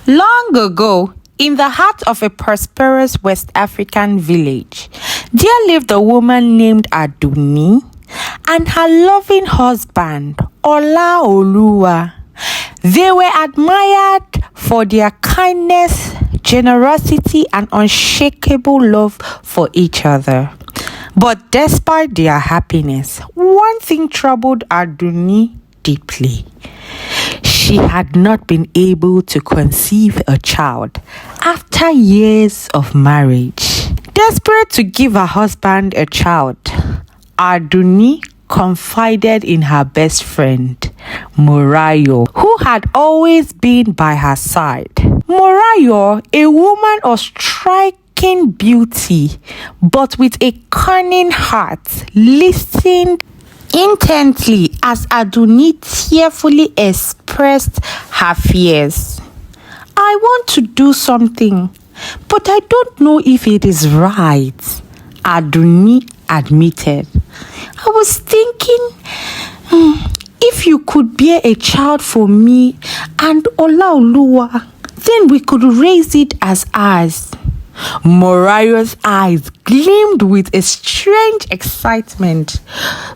Long ago, in the heart of a prosperous West African village, there lived a woman named Aduni and her loving husband, Olaoluwa. They were admired for their kindness, generosity, and unshakable love for each other. But despite their happiness, one thing troubled Aduni deeply. She had not been able to conceive a child after years of marriage. Desperate to give her husband a child, Aduni confided in her best friend, Morayo, who had always been by her side. Morayo, a woman of striking beauty, but with a cunning heart, listened intently as Aduni tearfully expressed her fears. "I want to do something, but I don't know if it is right," Aduni admitted. "I was thinking, if you could bear a child for me and Olaoluwa, then we could raise it as ours." Morayo's eyes gleamed with a strange excitement,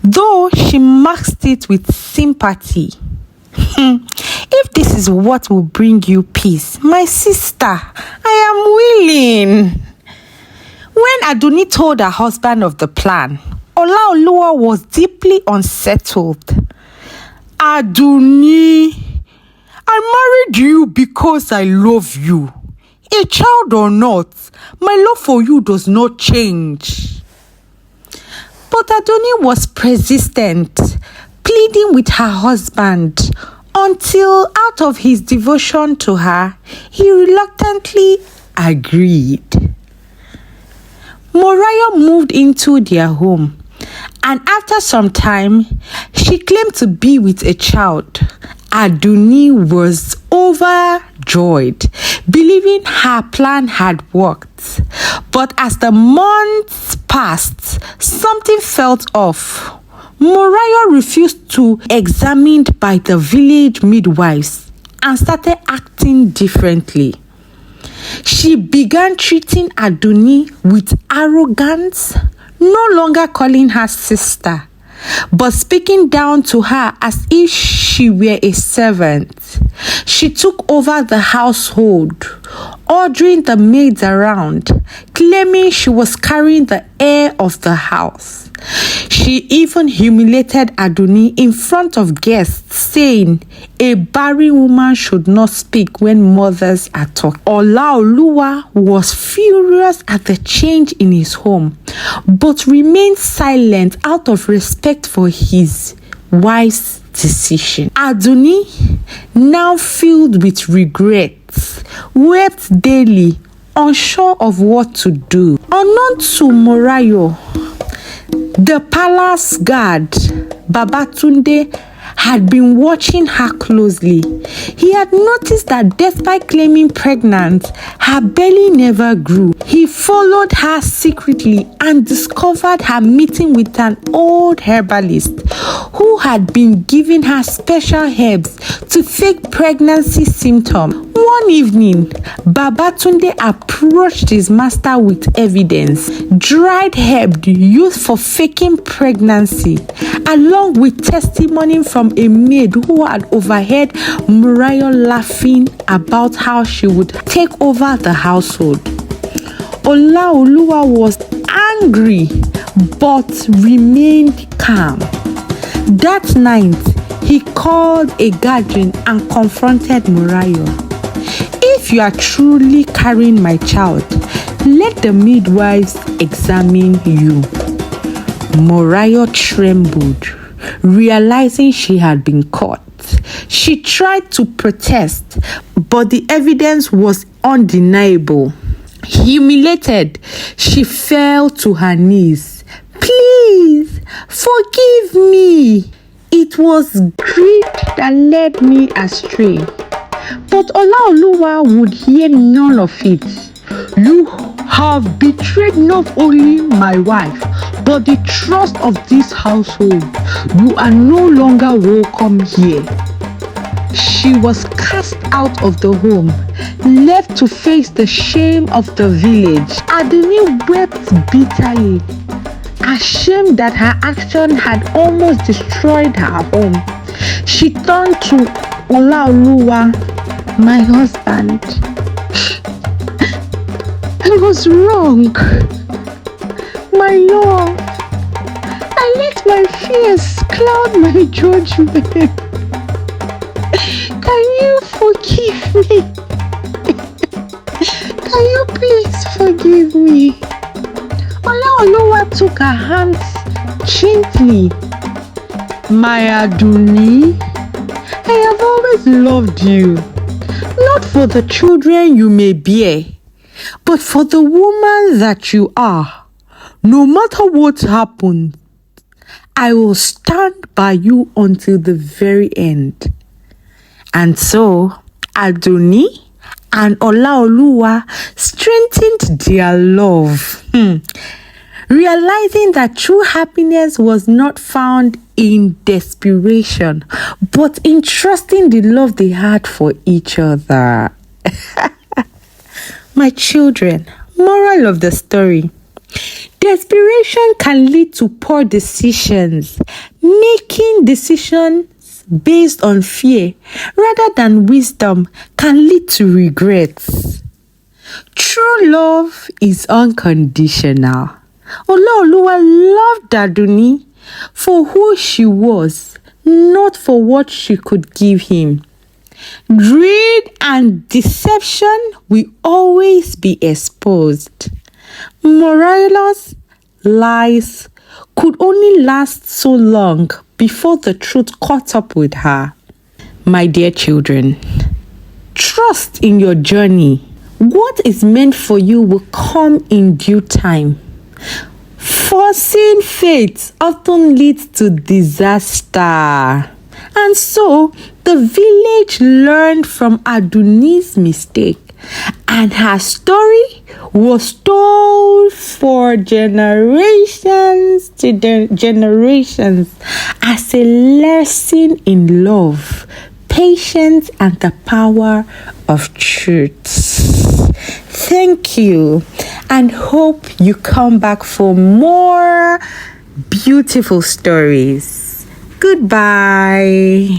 though she masked it with sympathy. "If this is what will bring you peace, my sister, I am willing." When Aduni told her husband of the plan, Olaoluwa was deeply unsettled. "Aduni, I married you because I love you. A child or not, my love for you does not change." But Aduni was persistent, pleading with her husband until, out of his devotion to her, he reluctantly agreed. Morayo moved into their home, and after some time, she claimed to be with a child. Aduni was overjoyed, believing her plan had worked. But as the months passed, something felt off. Morayo refused to be examined by the village midwives and started acting differently. She began treating Aduni with arrogance, no longer calling her sister, but speaking down to her as if she were a servant. She took over the household, ordering the maids around, claiming she was carrying the heir of the house. She even humiliated Aduni in front of guests, saying a barren woman should not speak when mothers are talking. Olaoluwa was furious at the change in his home, but remained silent out of respect for his wife's decision. Aduni, now filled with regrets, wept daily, unsure of what to do. Unknown to Morayo, the palace guard, Babatunde, had been watching her closely. He had noticed that despite claiming pregnant, her belly never grew. He followed her secretly and discovered her meeting with an old herbalist who had been giving her special herbs to fake pregnancy symptoms. One evening, Babatunde approached his master with evidence, dried herb used for faking pregnancy, along with testimony from a maid who had overheard Morayo laughing about how she would take over the household. Olaoluwa was angry but remained calm. That night, he called a gathering and confronted Morayo. "If you are truly carrying my child, let the midwives examine you." Morayo trembled, realizing she had been caught. She tried to protest, but the evidence was undeniable. Humiliated, she fell to her knees. "Please, forgive me. It was greed that led me astray." But Olaoluwa would hear none of it. "You have betrayed not only my wife, but the trust of this household. You are no longer welcome here." She was cast out of the home, left to face the shame of the village. Aduni wept bitterly, ashamed that her action had almost destroyed her home. She turned to Olaoluwa, my husband. I was wrong. My love, I let my fears cloud my judgment. Can you forgive me? Can you please forgive me? Olaoluwa took her hands gently. My Aduni, I have always loved you, not for the children you may bear, but for the woman that you are. No matter what happens, I will stand by you until the very end. And so, Aduni and Olaoluwa strengthened their love, realizing that true happiness was not found in desperation, but in trusting the love they had for each other. My children, moral of the story: desperation can lead to poor decisions. Making decisions based on fear rather than wisdom can lead to regrets. True love is unconditional. Olaoluwa loved Aduni for who she was, not for what she could give him. Greed and deception will always be exposed. Morales lies could only last so long before the truth caught up with her. My dear children, trust in your journey. What is meant for you will come in due time. Forcing fate often leads to disaster. And so, the village learned from Aduni's mistake, and her story was told for generations to generations as a lesson in love, patience, and the power of truth. Thank you, and hope you come back for more beautiful stories. Goodbye.